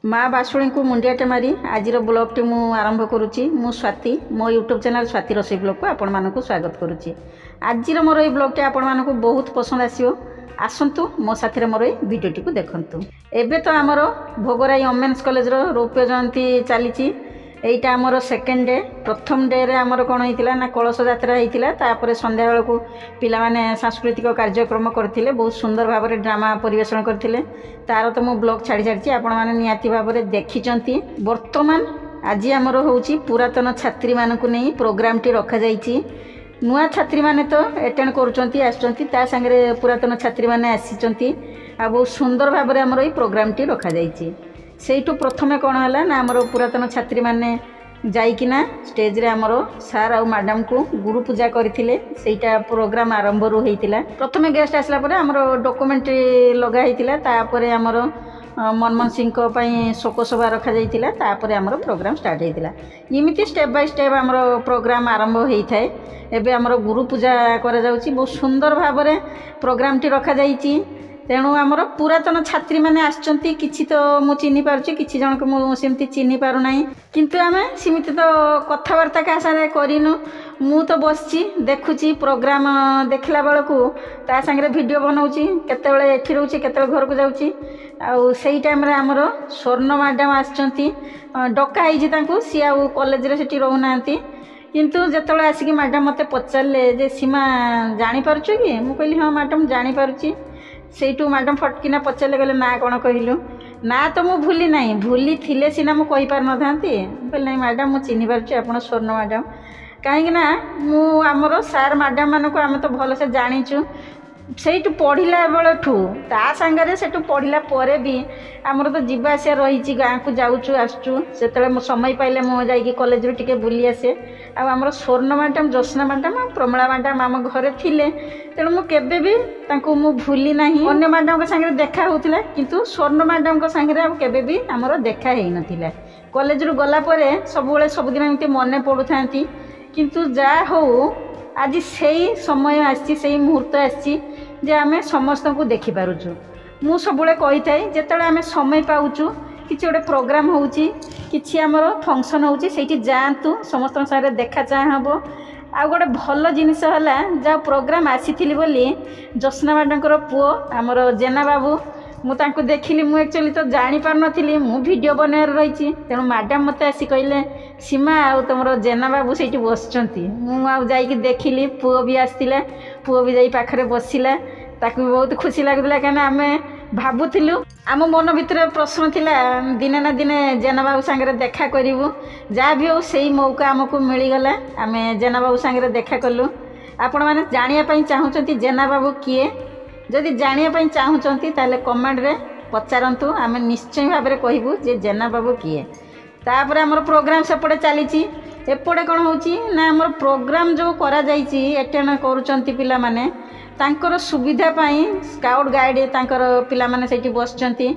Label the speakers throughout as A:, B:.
A: माँ बासुणी को मुंडियाटे मारी आज ब्लॉग टी आरंभ करुच्ची मु स्वाति मो यूट्यूब चैनल स्वाति रोषे ब्लॉग को आपण मानक स्वागत करुच्ची। आज मोर ये ब्लॉग टी आपण मानक बहुत पसंद आसो आसतु मो साथी मोर ये भिडियोटी को देखंतु। एबे तो आमर भोगराई वोमेन्स कॉलेज रौप्य जयंती चली एटा आमर सेकेंड डे। प्रथम डे रे आमर कौन होता ना कलश यात्रा होता संध्या बेल को पिला माने सांस्कृतिक कार्यक्रम करथिले बहुत सुंदर भाव में ड्रामा परिवेषण करथिले तार तो मु ब्लॉग छाड़ी छाड़ी आपण माने नियाती भाव में देखिचंती। वर्तमान आज आमर होउची पुरातन छात्री मानकु नहीं प्रोग्राम टी रखा जाइची। नुआ छात्री माने तो अटेंड करूचंती आसचंती ता संगे पुरातन छात्री माने आसीचंती आ बहुत सुंदर भाव में आमर ये प्रोग्राम टी रखा जाइची। सेठू प्रथमे कौन है ना आमर पुरातन छात्री माने जाइकिना स्टेज रे आमर सार आ मैडम को गुरु पूजा करथिले सेटा प्रोग्राम आरंभ रु हेतिला। प्रथमे गेस्ट आसला परे आमर डॉक्यूमेंट लगा हेतिला तापरे आमर मनमोहन सिंह को पई शोक सभा रखा जाइतिला तापरे आमर प्रोग्राम स्टार्ट हेतिला। इमिति स्टेप बाय स्टेप आमर प्रोग्राम आरंभ हेइथाय। एबे आमर गुरु पूजा करा जाउची बहुत सुंदर भाव में प्रोग्राम टी रखा जाइची। तेणु आमर पुरातन छात्री मैंने आसचंती किछि तो मु चिन्हि पारुछि किछि जन को मु सेमति चिन्हि पारु नाही किंतु आमे सिमिति तो कथावार्ता का सारे करिनु। मु तो बसची देखुची प्रोग्राम देखला बेलकू ता संगे वीडियो बनाउची केतेबेले एठी रहउची केतेबेले घर को जाउची आउ सेही टाइम रे आमर स्वर्ण मैडम आसचंती डका आइजी तांकू सी आ कॉलेज रे सेठी रहउ नांती किंतु जेतबेले आसिकी मैडम मते पचारले जे सीमा जानि पारुछु कि मु कहली हां मैडम जानि पारुची। सेठू मैडम फटकिना पचारे गले ना कौन कहलु ना तो मु भूली ना भूली थिले सिना मु कहि पार न थांती कहले नहीं मैडम मु चिन्हि पारुछि आपण स्वर्ण मैडम कहीं ना मु आमर सार मैडम मानक आम तो भल से जानीचु सेठू पढ़ला बेलू ता सांगे सेठू पढ़ला परे भी आमर तो जीवा आसिया रही गाँ को जाऊँ आसचु से समय पाइले मु जाइए कॉलेज रू टिके बुली आसे आमर स्वर्ण madam Jyotsna madam Pramila madam आम घरे थिले तेणु मु केबे भी तांको मु भूली नाही। अन्य मैडम के संगे देखा होतिला किंतु स्वर्ण मैडम के संगे केबे भी आमर देखा हेई नथिला। कॉलेज रू गला परे सबुबेले सबुदिन एमती मने पडुथांती किंतु जा हो आज से समय आसी से मुहूर्त आसी जे आमे समस्त को देखि पारुछु। मु सबुले कहि थाई जेतले आमे समय पाउछु किछि गोटे प्रोग्राम होउची किछि हमर फंक्शन होउची सेठी जांतु समस्त सारे देखा चाहबो आ गोटे भल जिनिस हला जा प्रोग्राम आसीथिली बोली ज्योत्स्ना मैडम पुओ आमर जेना बाबू मु तांको देखिली मु एक्चुअली तो जानी पार नथिली मु वीडियो बनार रही तेणु मैडम मते आसी कहले सीमा आ तुमर जेना बाबू सेठी बसचंती मु आ जाइकी देखिली पुओ भी आसतिला पुओ भी जाई पाखरे बसिला ताकू बहुत खुशी लागुला कहना आमे भाबुथिलु आम मन भितर प्रश्न थिला दिने ना दिने जेना बाबू सांगे देखा करिवु जा भी हो सेही मौका आमको मिलीगला आमे जेना बाबू सांगे देखा कलु। आपण माने जानिया पई चाहुचंती जेना बाबू किए जदि जानिया पई चाहुचंती ताले कमेंट रे पचारंतु आमे निश्चय भाव में कहबू जे जेना बाबू किए। तापर आमर प्रोग्राम सेपटे चली एपटे कौन होची ना आमर प्रोग्राम जो करा जाइची अटेंड करूचंती पिला माने तांकर सुविधा पाई स्काउट गाइड तांकर पिला माने सेठी बसचंती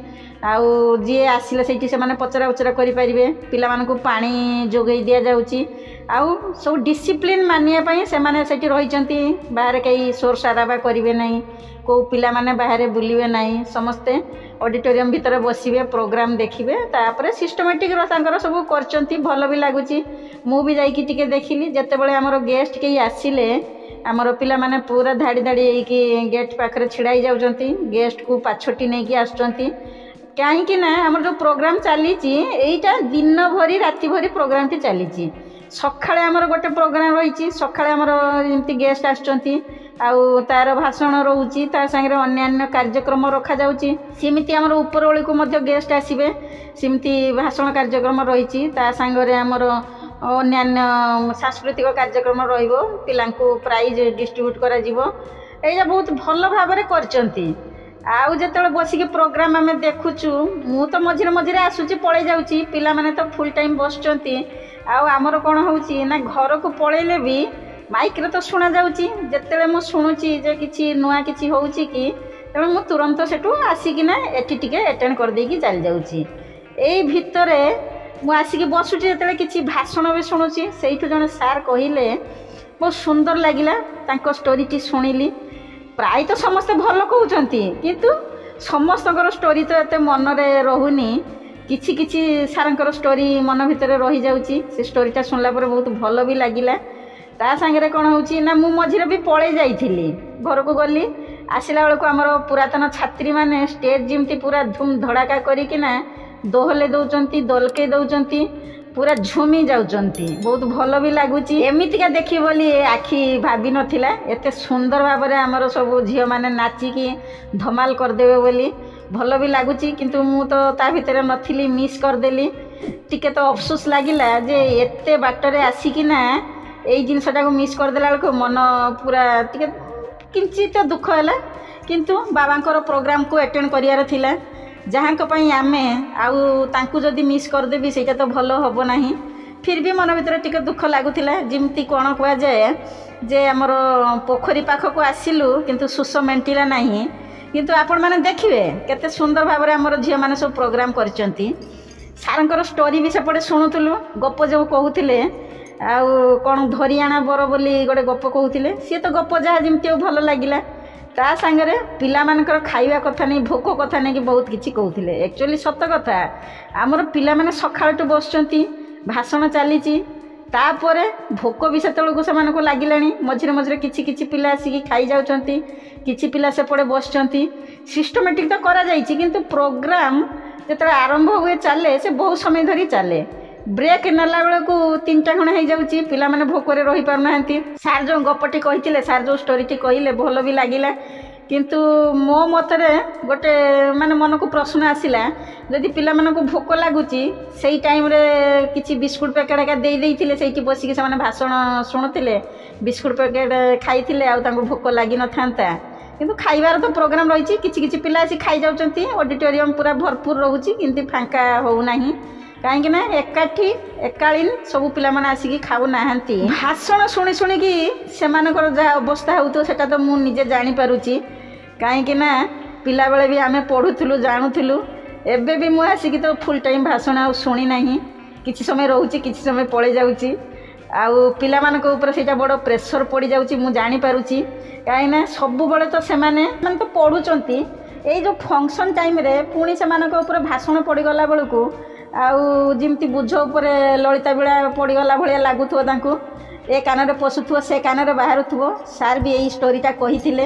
A: आउ जी आसिले सेठी से माने पचरा उचरा करि परिबे पिला मानकु पानी जोगै दिया जाउची आउ सब डिसिप्लिन मानिया पाई से माने सेठी रहिचंती बाहर कई शोर शराबा करिवे नहीं को पिला माने बाहर बुलिवे नहीं समस्ते ऑडिटोरियम भीतर बसिबे प्रोग्राम देखिबे तापर सिस्टमैटिक तांकर सब करचंती भल भी लागुची। मु भी जाइकी टिके देखिली जेतेबेले हमर गेस्ट के आसिले आमर पिला माने पूरा धाड़ी धाड़ी होइकी गेट पाखरे छिड़ाई जाउचंती गेस्ट को पाछोटी नहीं कि आसचंती कहीं ना आमर जो प्रोग्राम चली एटा दिन भरी राति भरी प्रोग्राम टी चली सकाळे आमर गोटे प्रोग्राम रही सकाळे आमर एमती गेस्ट आसचंती आउ तार भाषण रोची ता संगे अन्यान्य कार्यक्रम रखा जाउची सेमिति आमर ऊपर ओळी को मध्य गेस्ट आसीबे सेमिति भाषण कार्यक्रम रही ता संगे आमर अन्यान्य सांस्कृतिक कार्यक्रम रहिबो पिलांको प्राइज डिस्ट्रीब्यूट करा जिवो एजा बहुत भल भाव में करचंती। आउ जेतले बसिके प्रोग्राम आमे देखुचु मु तो मझिरे मझिरे आसुची पळे जाउची पिला माने तो फुल टाइम बसचंती आउ आमर कोन होउची ना घर को पळेले भी माइक रे तो सुना जाउची जेतले मु सुनुची जे किछि नुआ किछि होउची कि तेणु मु तुरंत सेठू आसिकिना एठी टिके अटेंड कर देकी चल जाउची। एई भितरे मु आसिकी बसुची जेतले किछि भाषण भी सुनुची सेठू जने सार कहिले बहुत सुंदर लागिला तांको स्टोरी टी सुनिली प्राय तो समस्त भल कहउचंती किंतु समस्त स्टोरी तो एते मन रे रहुनी किछि किछि सारंकर स्टोरी मन भितर रही जाउची से स्टोरीटा सुनला पर बहुत भल भी लागिला ता सांगरे कौन होची ना मु मझिरे भी पळे जाइथिली घर को गली आसिला बेलू आमर पुरातन छात्री माने स्टेज जिमती पूरा धूम धड़ाका करिकिना दोहले दौचंती दलके दौचंती पूरा झुमी जाउचंती बहुत भल भी लगुची एमितिका देखी बोली आखि भाभी नथिला एते सुंदर भाबरे आमर सब झियो माने नाचिकी धमाल करदेवे बोली भल भी लगुची किंतु मु तो ता भितर नथिली मिस करदेली टिके तो अफसोस लागिला जे एते बाटरे आसिकिना एई जिनसटा को मिस करदेला बेलको मन पूरा टिके किंचित दुख है किंतु बाबांकर प्रोग्राम को अटेंड करियार थिला जहाँ आमे आउ तांकु जदि मिस करदेवी सेटा तो भल हम ना फिर भी मन भर टिके दुख लगुला जमती कौन कह जाए जे आमर पोखरी पाखक आसिलु किंतु सुस मेंटिला नहीं किंतु आपण माने देखिए केते सुंदर भाव में आमर झील मैंने सब प्रोग्राम करचंती सारंकर स्टोरी भी सेपटे शुणुलु गप जो कहते आउ कौन धरियाणा बर बोली गोटे गप कहते सी तो गप जहाँ जमती भल लगिला ता सांगरे पिला मानकर खाइबा कथा नहीं भोक कथा नहीं कि बहुत किछि कहते एक्चुअली सत कथा आमर पिला माने सकाळटू बसचंती भाषण चलीची तापरे भोक भी सेतळको सेमानको लागिलाणी मझिरे मझिरे किछि किछि पिला आसिकी खाई जाउचंती किछि पिला सेपटे बसचंती सिस्टमेटिक तो करा जाइछि किंतु प्रोग्राम जेतले आरंभ हुए चले से बहुत समय धरी चले ब्रेक नेला बेलू 3टा खण हो जाऊँगी पिला माने भोकरे रही पारना सार जो गपटी कही सार जो स्टोरीटी कहले भल भी लगिला किंतु मो मतरे गोटे माने मन को प्रश्न आसिला जदि पिला मानक भोक लगुच से टाइम रे किछि बिस्कुट पैकेट एका दे देइथिले सेठी बसिके से भाषण शुणुले बिस्कुट पैकेट खाइथिले आ तांको भोक लगी न थांता किंतु खाइबार तो प्रोग्राम रही किछि पिला आसी खाई जाउचंती ऑडिटोरियम पूरा भरपूर रहउची किंतु फांका हो नाही कहीं ना एकाठी एकालीन सब पिला माने आसिकी खाऊ नाहंती भाषण शुणी शुणिकी सेमानकर जहाँ अवस्था होतो सेटा तो मु निजे जानी पारुची कहीं ना पिला बेले भी आमे पढ़ुथुलु जानुथुलु एबे भी मु आसिकी तो फुल टाइम भाषण आ शुणी नाही किछि समय रहउची किछि समय पळे जाउची आउ पिला मानक ऊपर सेटा बड़ प्रेशर पड़ी जाउची मु जानी पारुची कहीं ना सब बेले तो सेमाने मन तो पढ़ुचंती एई जो फंक्शन टाइम रे पुणी सेमानक ऊपर भाषण पड़ी गला बेलको आउ जमती बुझ उपर ललिता बिड़ा पड़गला भाया लगुव ए कान पशुव से कान बाहर सार भी यही स्टोरीटा कही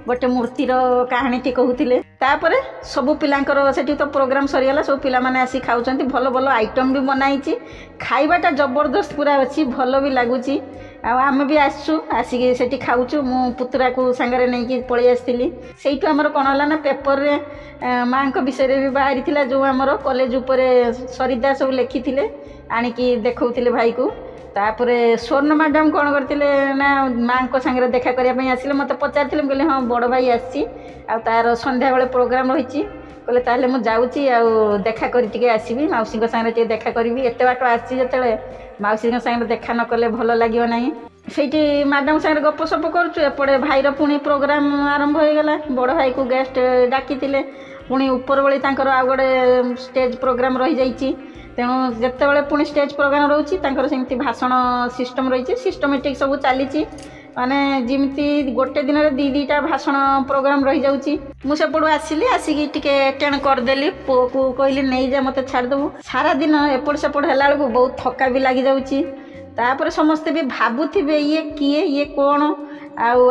A: गोटे मूर्तिर कहानीटी कहते तापरे सबू पिलांकर सेठी तो प्रोग्राम सरीगला सब पिला माने आसी खाउचंती भल भल आइटम भी बनाई खाइबाटा जबरदस्त पूरा अच्छी भल भी लगुच आम भी आसचु आसिकी सेठी खाऊचु मु पुतरा को सांगरे नहीं कि पळी आसथिली सेइटु हमर कोन होला ना पेपर रे मां को विषय रे भी बाहरी थिला जो हमर कॉलेज ऊपर सरिदा सब लिखिथिले आनी कि देखौथिले भाई को तापरे स्वर्ण मैडम कौन करते ना माँ को सांगे देखा करने आसिले मत पचारे कहले हाँ बड़ भाई आसी तार संध्या बेले प्रोग्राम रही कहले ताहले मु जाउची आ देखा करी टिके आसीबी मौसी सांगे टिके देखा करी एत बाट आसी जिते मौसी सांगे देखा न कले भल लगे ना सेठी मैडम सांगे गपसप करुचु एपटे भाईर पुणी प्रोग्राम आरंभ हो गला बड़ भाई को गेस्ट डाकी पुणी ऊपर बड़ी तांकर आ गोटे स्टेज प्रोग्राम रही जाइए तेणु जिते पुणी स्टेज प्रोग्राम रोचे सेमती भाषण सिस्टम रही सिस्टमेटिक सब चली माने जिमती गोटे दिन में दीटा भाषण प्रोग्राम रही जाऊँगी मुझे आसिली आसिकी टिके अटेंड करदेली पु को कहली नहीं जा मत छाड़देबू सारा दिन एपट सेपट है बहुत थका भी लगी जाऊँगी तापर समस्ते भी भावुवे ये किए ये कौन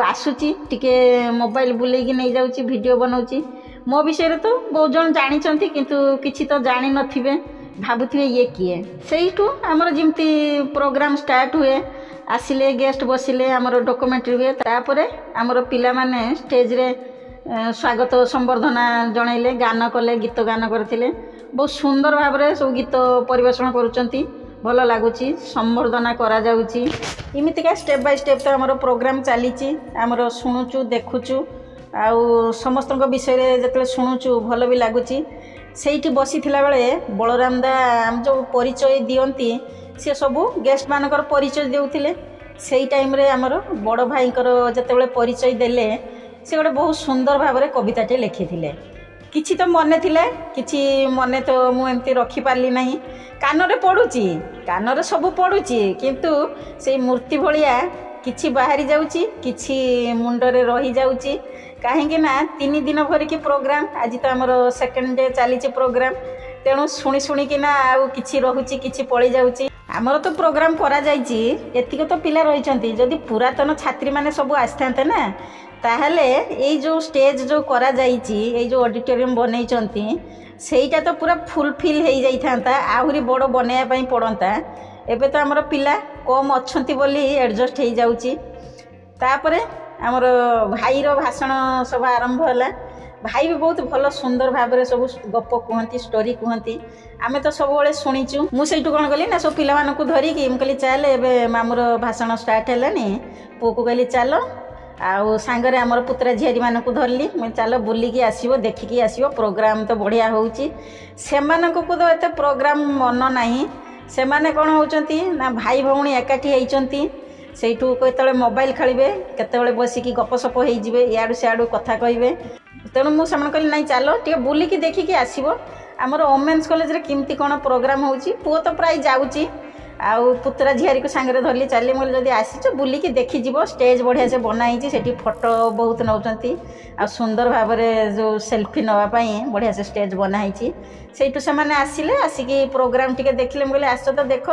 A: आसूची टिके मोबाइल बुलेकी नहीं जाऊँगी वीडियो बनाऊँगी मो विषय तो बहुत जन जानी किंतु किसी तो जानी नथिबे भावुवे ये किए सेठू आमर जमती प्रोग्राम स्टार्ट हुए आसिले गेस्ट बसिले आमर डॉक्यूमेंट्री हुए तापर आमर पिला माने स्टेज रे स्वागत संबर्धना जनइले गान कले गीत गान करथिले बहुत सुंदर भाव में सब गीत परिवेषण करुचंती भल लगुची संबर्धना करा जाउची इमितिका स्टेप बाय स्टेप तो आमर प्रोग्राम चलीची आमर शुणुचु देखुचु आउ समस्त विषय जो शुणुचु भल भी लगुची सेठी बसी थिला बेले बलराम दा जो परिचय दियंती सी सबू गेस्ट मानकर परिचय देउथिले सेई टाइम रे हमर बड़ भाईकर जतेबेले परिचय देले से गोटे बहुत सुंदर भाव में कविताटे लिखिथिले किछि तो मने थिले किछि मने तो मु एमती रखी पारली नाही कानरे पडुची कानरे सब पडुची किंतु से मूर्ति भलिया किछि बाहरी जाउची किछि मुंडरे रही जाउची कहीं ना 3 दिन भर की प्रोग्राम आज तो आमर सेकेंड डे चली प्रोग्राम तेणु शुणी शुणिकिना आउ किछि रहुछि किछि पळि जाउछि। आमर तो प्रोग्राम करा जाइछि एतिक तो पिला रहिछन्ति जदि पुरातन छात्री माने सब आस्थान्ते ना ताहले एई जो स्टेज जो करा जाइछि एई जो ऑडिटोरियम बनैछन्ति सेईटा तो पूरा फुलफिल हो जाइथांता आहुरी बड़ बनैया पई पड़ंता। एबे तो आमर पिला कम अछंती बोली एडजस्ट हो जाउछि। तापरे आमर भाईर भाषण सब आरंभ होला। भाई भी बहुत भल सुंदर भाव में सब गप कहती स्टोरी कहती आमे तो सब बड़े शुणीचु। मुझे कौन कली ना सब पिला धरिकी मुझे चल ए मामूर भाषण स्टार्ट है पु को कहली चल आउ सांगरे आमर पुतरा झियारी मानक धरली मुझे चल बुलिकी आसो देखिकी आसो प्रोग्राम तो बढ़िया होउची। सेमानंको को तो एते प्रोग्राम मन नाही सेमाने कौन होउचंती ना भाई भौणी एकाठी होइचंती सेठू केतले मोबाइल खेलिबे केतले बसिकी गपसप होइजिबे याडू सियाडू कथा कहिबे। तेणु मुझे कहली ना चलो टे बुलिकी देखिकी आसो आमर वोमेन्स कॉलेज रे किमती कौन प्रोग्राम होउची। पुओ तो प्राय जाउची आउ पुतरा झियारी को सांगरे धरली चली मुझे जदि आसीच बुलिकी देखी जीव स्टेज बढ़िया से बनाई सेठी फोटो बहुत नौचंती आ सुंदर भाव में जो सेल्फी नवापाई बढ़िया से स्टेज बनाई सेठू से मैंने आसिले आसिकी प्रोग्राम टिके देखिले मुझे आस तो देख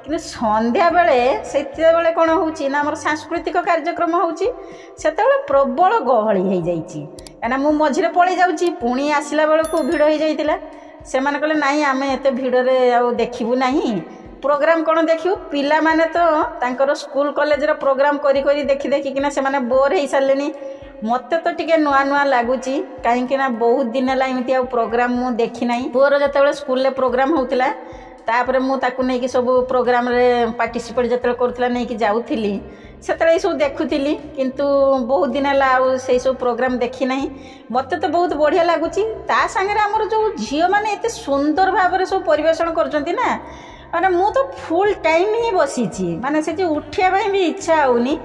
A: कि संध्या बेले से बेले कौन होउची ना आमर सांस्कृतिक कार्यक्रम होउची सेतेबेले प्रबल गहली हो जाइची काना मु मझिरे पळै जाउची पुणी आसिला बेलको भिड़ हो जाइतिला। से माने कहले नाई आमे एते भिड़ रे आ देखिबु नाही प्रोग्राम कौन देखियो पिला माने तो तांकर स्कूल कॉलेज रो प्रोग्राम करी करी देखि देखि किना से माने बोर हो सारे। मत तो टिके नुआ नुआ लगुच कहीं बहुत दिन है एमती आ प्रोग्राम मु देखी ना पुअर जो स्कूल प्रोग्राम होता तापर मुझे सब प्रोग्राम रे पार्टिसिपेट जो करूला नहीं जाऊली से सब देखुली किंतु बहुत दिन है से सब प्रोग्राम देखी ना मत तो बहुत बढ़िया लगुच। ता सांगे आमर जो झील मैंने एत सुंदर भाव में सब परिवेशन करना माने मु तो फुल टाइम ही बसी माने से उठिया भी इच्छा होनी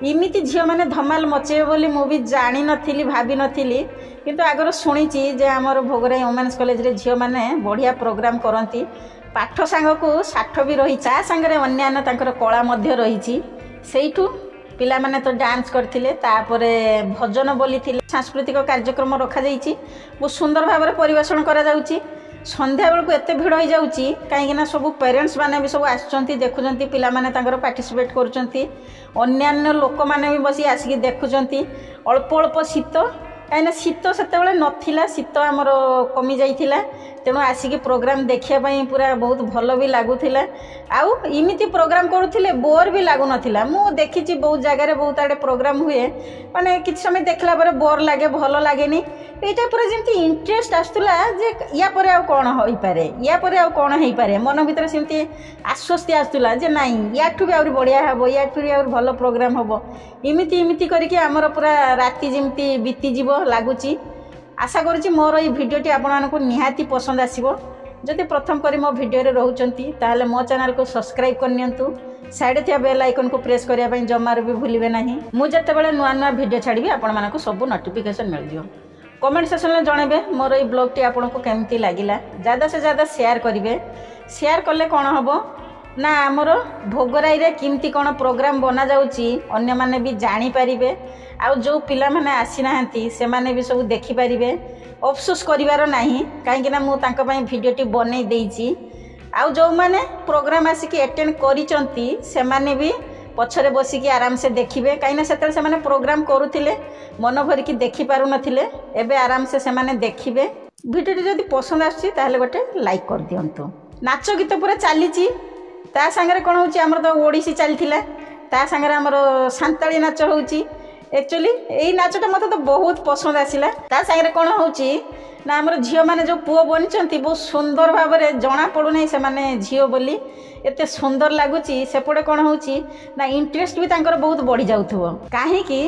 A: इमिति झील मैंने धमाल मचेबे बोली मु भी जानी नथिली भाभी नथिली किंतु आगर शुणीची जे आमर भोगराई वोमेन्स कॉलेज रे झील मैंने बढ़िया प्रोग्राम करती पाठ सांग को साठ भी रही ता सांगे अन्यान्य तांकर कला मध्य रही सेठू पिला माने तो डांस करथिले तापरे भजन बोली सांस्कृतिक कार्यक्रम रखा जाइछि बहुत सुंदर भाव में परिवेशन करा जाउछि। संध्या बेलू एत भिड़ हो जाऊँगी कहीं सब पेरेन्ट्स मैंने भी सब आसुँच देखुं पिला माने पार्टिसिपेट करुँच अन्यान्य लोक मैंने भी बस आसिक देखुं अल्प अल्प शीत कहीं शीत से नाला शीत आमर कमी जाइथिला तेणु आसिक प्रोग्राम देखापी पूरा बहुत भल भी लगुला आउ इमिति प्रोग्राम करुले बोर भी लगुन मु देखी बहुत जगह बहुत आड़े प्रोग्राम हुए माने किसी समय देखला पर बोर लगे भल लगे यहाँ पूरा जमी इंटरेस्ट आसूला जे या पर आ कौन हो पारे या पर आ कौन हो पारे मन भर सेमती आश्वस्ति आसूला जे नाई याठू भी आहरी बढ़िया हम याठू भी आहरी भल प्रोग्राम हम इमिति इमिति करके आमर पूरा राति जमी बीतीज लगुच। आशा करुँची मोर ये भिडियोटी आपको निहाती पसंद आसो जदि प्रथम करी मो भिडियो रे रहउचंती ताहले मो चैनल को सब्सक्राइब करनियंतु साइड थिया बेल आइकन को प्रेस करिया पई जमार भी भूलिबे नाही मु जते बेले नुआ नुआ भिडियो छाड़बी आपण मानको सब नोटिफिकेशन मिल दियो। कमेंट सेक्शन में जनइबे मोर ये ब्लॉग टी आपको केमती लागिला ज़्यादा से ज़्यादा शेयर करेंगे शेयर कले कौन हम ना आमर भोगराई रे किमती कौन प्रोग्राम बना जाउची अन्य माने भी जानी पारिबे आउ जो पिला माने आसी नाहंती से माने भी सब देखि पारिबे अफसोस करिवार नाही काहेकि ना मु तांका पई भिडियोटी बनै देइची आउ जो माने प्रोग्राम आसिक अटेंड करिचंती से माने भी पछरे बसिकी आराम से देखिबे कहीं से माने प्रोग्राम करुथिले मन भरिकी देखि पारु नथिले एबे आराम से माने देखिबे। भिडियोटी जदि पसंद आछि ताहले गोटे लाइक कर दियंतु। नाच गीत पूरा चलीची ता संगे कौन होची हमर तो ओडिसी चलथिला ता संगे हमर सांताली नाच होची एक्चुअली यही नाचटा मत तो बहुत पसंद आसिला ता संगे कौन होची ना आमर झील मैंने जो पुओ बनी बहुत सुंदर भाव में जना पड़ूना से मैंने झील बोली एत सुंदर लगुच सेपटे कौन होची ना इंटरेस्ट भी तांकर बहुत बढ़ी जाउथबो काहेकि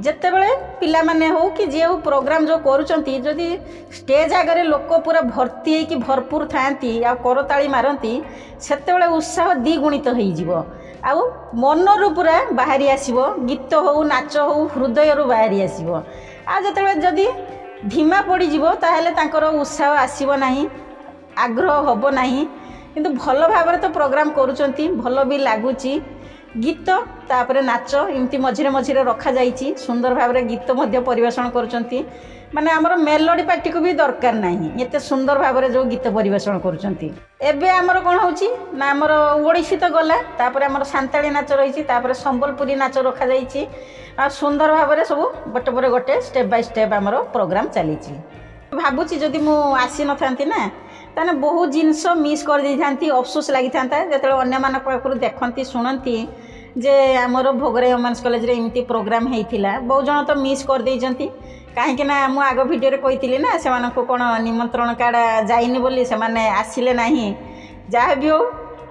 A: जिते बड़े पिला माने हो कि जे हो प्रोग्राम जो करुचंती जदि स्टेज आगे लोक पूरा भर्ती होगी भरपूर थांती आ करताली मारती सेते उत्साह द्विगुणित हो आउ मनरू पूरा बाहरी आसो गीत हो नाच हो हृदय बाहरी आसो आ जिते जदि धीमा पड़ज ताहले तांकर उत्साह आसब नहीं आग्रह हम ना किंतु भल भाव तो प्रोग्राम करुचंती भल भी लगुच गीत तापर नाच एमती मझिरे मझिरे रखा जाइछि सुंदर भाव में गीत मध्य परिवेषण करुँच माने आमर मेलोडी पार्टी को भी दरकार नहीं एते सुंदर भाव में जो गीत परिवेषण करुँच एबे आमर कौन होछि ना आमर ओडिसी तो गला तापर आमर सांताली नाच रही तापर संबलपुरी नाच रखा जाइछि आ सुंदर भाव में सब गोटे पर गोटे स्टेप बाय स्टेप आमर प्रोग्राम चली भावुची जदि मु आसी न थांती ना ताने बहुत जिनस मिस कर दी थांती अफसोस लगी थांता जेते अन्य मान पाखरु देखंती सुनंती जे आमर भोगराई वुमेन्स कॉलेज रे एमती प्रोग्राम हेइथिला बहुत जन तो मिस कर देइजंती कहीं ना मु आग भिडियो रे कहिथिली ना से मानको कोन निमंत्रण कार्ड जाइनी बोली से माने आसिले नाही जहाँ भी हो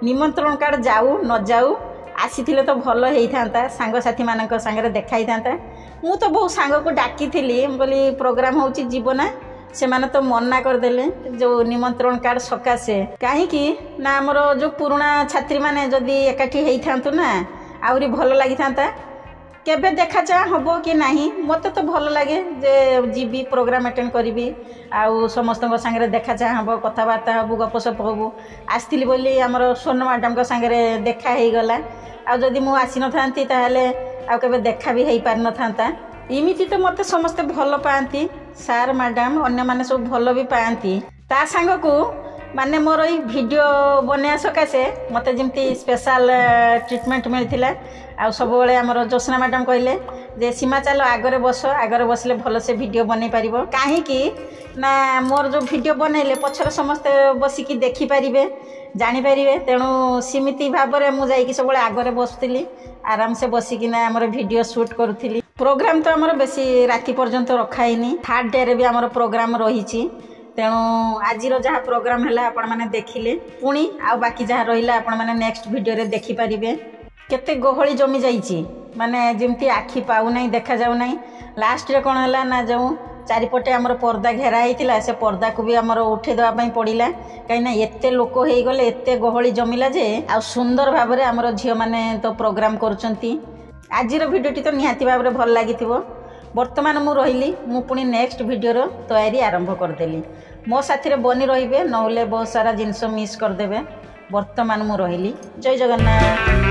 A: निमंत्रण कार्ड जाऊ न जाऊ आसीथिले तो भल हेइथांता सांग साथी मानक संगे देखाई थांता मु तो बहुत सांग को डाकी थिली बोली प्रोग्राम होउची जीवना से माने तो मना करदेले जो निमंत्रण कार्ड सकाशे कहीं ना आमर जो पुराना छात्री माने जदि एकाठी हेइथांतु ना आउरी भल लागि थांता केबे देखा चाह हम कि नहीं मत तो भल लगे जे जीवी प्रोग्राम अटेंड करी आउ समस्त सागर देखा चाह हम कथबार्ता हबू गपसप हबू आसती बोली आमर स्वर्ण मैडम सागरे देखा हो गला आदि मु आसी न थांती ताहले आउ केबे देखा भी हो पार न थांता इमिति तो मत समस्ते भल पाती सार मैडम अन्य माने सब भल भी पाती ता सांग को माने मोर ई वीडियो बनया सकाशे मत जमती स्पेशल ट्रीटमेंट मिलथिला आ सब बेले हमर जोसना मैडम कहले जे सीमा चलो आगरे बसले भल से वीडियो बनै पारिबो काहे कि ना मोर जो वीडियो बनैले पछर समस्त बसिकी देखि पारिबे जानि पारिबे तेणु सीमिति भाव में मु जाई कि सब बेले आगरे बसथिली आराम से बसिकी ना हमर वीडियो शूट करूथिली प्रोग्राम तो हमर बेसी राति पर्यंत रखाइनी थर्ड डे रे भी हमर प्रोग्राम रहिछि तेणु आज जहाँ प्रोग्राम है आपण मैंने देखिले पुणी आ बाकी जहाँ रहा आपण मैंने नेक्स्ट वीडियो रे देखि पारिबे केते गहली जमी जाइछि माने जेमती आखि पाउ नहीं देखा जाउ नहीं लास्ट रे कोन हला ना जो चारिपटे आमर पर्दा घेरा होता से पर्दा को भी आमर उठे देवाई पड़ा कहीं एते लोक हो गले एते गहली जमिला जे आ सुंदर भाव में आमर झील मैंने तो प्रोग्राम करुँच आज भिडियोटी तो निहाती भाव में भल लगी बर्तमान मु रही मु पुणी नेक्स्ट वीडियो तैयारी आरंभ करदेली मो साथी बनी रही नौले बहुत सारा जिनस मिस करदे बर्तमान मु रही जय जगन्नाथ।